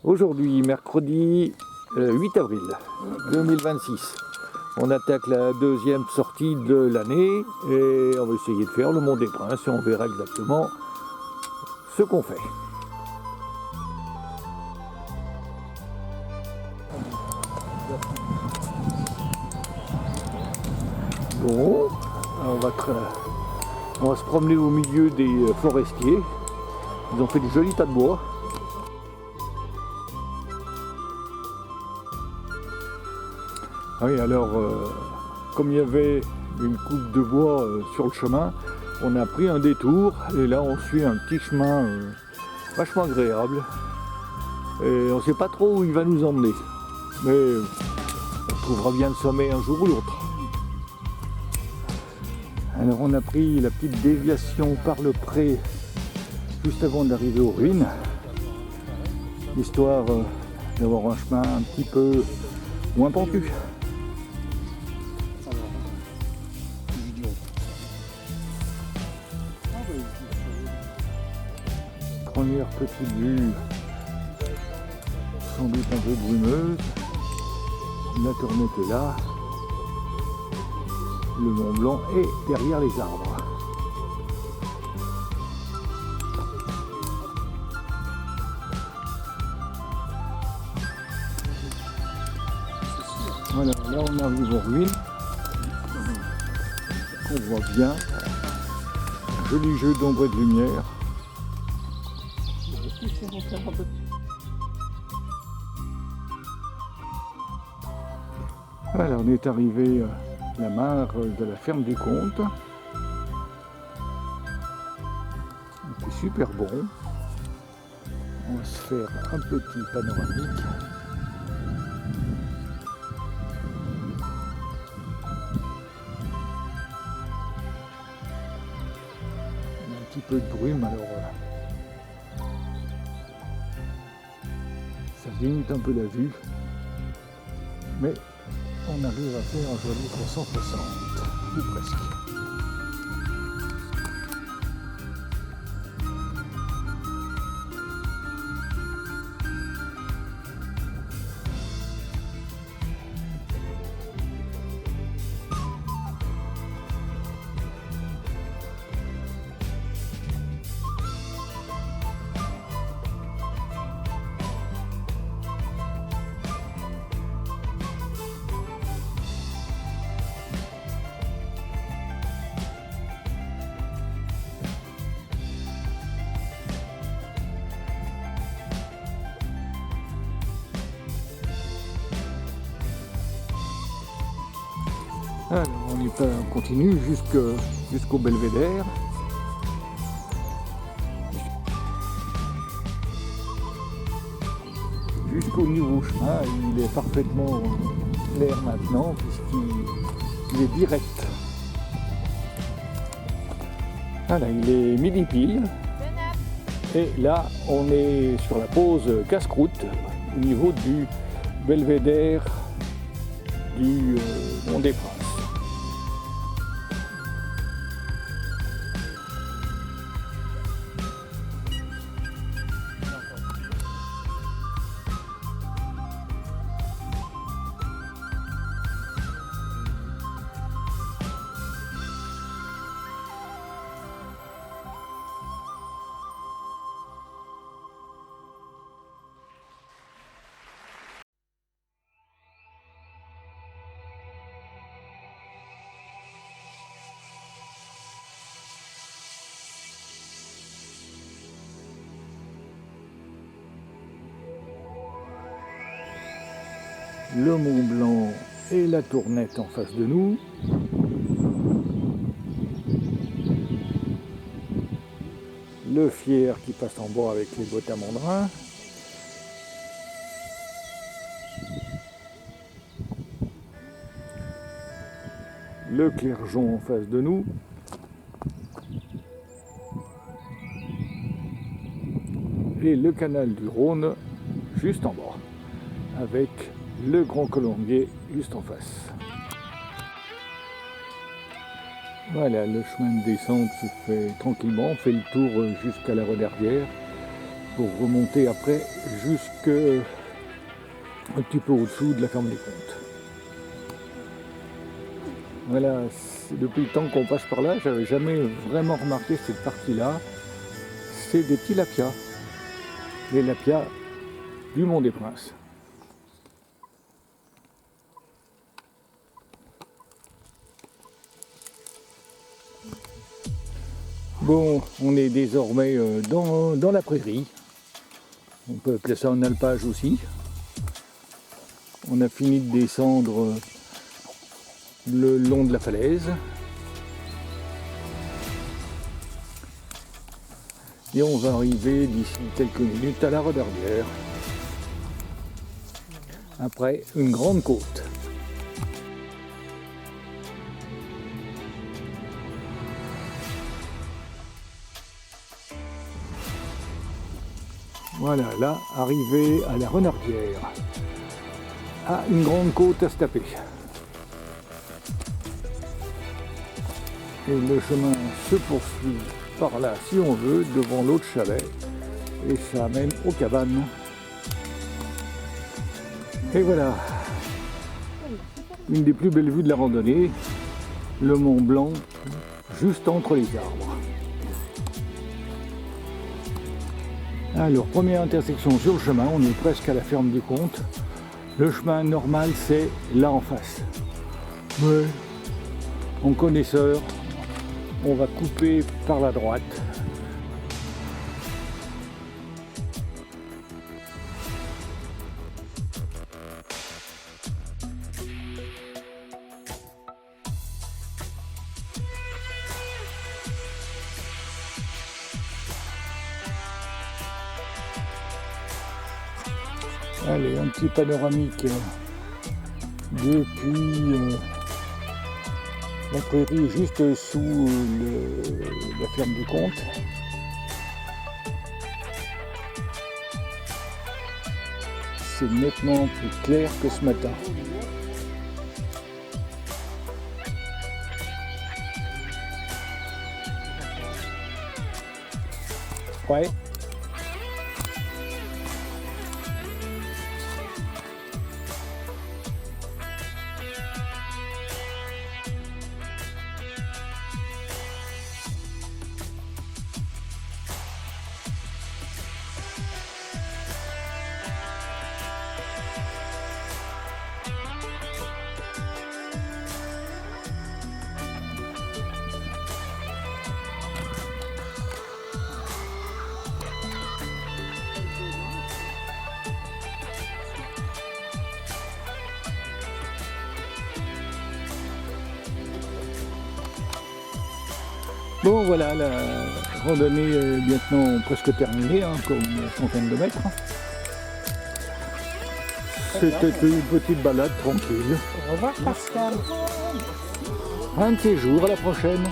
Aujourd'hui, mercredi 8 avril 2026. On attaque la deuxième sortie de l'année et on va essayer de faire le Mont des Princes et on verra exactement ce qu'on fait. Bon, on va se promener au milieu des forestiers. Ils ont fait des jolis tas de bois. Oui, alors, comme il y avait une coupe de bois sur le chemin, on a pris un détour et là on suit un petit chemin vachement agréable. Et on ne sait pas trop où il va nous emmener, mais on trouvera bien le sommet un jour ou l'autre. Alors on a pris la petite déviation par le pré juste avant d'arriver aux ruines, histoire d'avoir un chemin un petit peu moins pentu. Première petite vue, sans doute un peu brumeuse. La Tournette est là. Le Mont Blanc est derrière les arbres. Voilà, là on arrive aux ruines. On voit bien. Un joli jeu d'ombre et de lumière. Voilà, on est arrivé à la mare de la ferme du comte. C'est super bon. On va se faire un petit panoramique. Il y a un petit peu de brume, alors ça limite un peu la vue. Mais on arrive à faire un joli 360, ou presque. Alors on continue jusqu'au belvédère. Jusqu'au nouveau chemin, il est parfaitement clair maintenant puisqu'il est direct. Voilà, il est midi pile. Et là, on est sur la pause casse-croûte au niveau du belvédère du Mont des Princes. Le Mont Blanc et la Tournette en face de nous. Le Fier qui passe en bas avec les bottes à mandrin. Le Clergeon en face de nous. Et le canal du Rhône juste en bas, avec le Grand Colombier juste en face. Voilà, le chemin de descente se fait tranquillement, on fait le tour jusqu'à la Renardière pour remonter après jusqu'à un petit peu au-dessous de la ferme du Comte. Voilà, depuis le temps qu'on passe par là, j'avais jamais vraiment remarqué cette partie-là. C'est des petits lapias, les lapias du Mont des Princes. Bon, on est désormais dans la prairie. On peut appeler ça un alpage aussi. On a fini de descendre le long de la falaise. Et on va arriver d'ici quelques minutes à la Renardière. Après une grande côte. Voilà, là, arrivé à la Renardière. Ah, une grande côte à se taper. Et le chemin se poursuit par là, si on veut, devant l'autre chalet. Et ça mène aux cabanes. Et voilà, une des plus belles vues de la randonnée, le Mont Blanc, juste entre les arbres. Alors, première intersection sur le chemin, on est presque à la ferme du Comte. Le chemin normal, c'est là en face. Mais, en connaisseur, on va couper par la droite. Allez, un petit panoramique depuis la prairie juste sous la ferme du Comte. C'est nettement plus clair que ce matin. Ouais. Bon voilà, la randonnée est maintenant presque terminée, hein, comme centaines de mètres. C'était une petite balade tranquille. Au revoir Pascal. Un de ces jours, à la prochaine.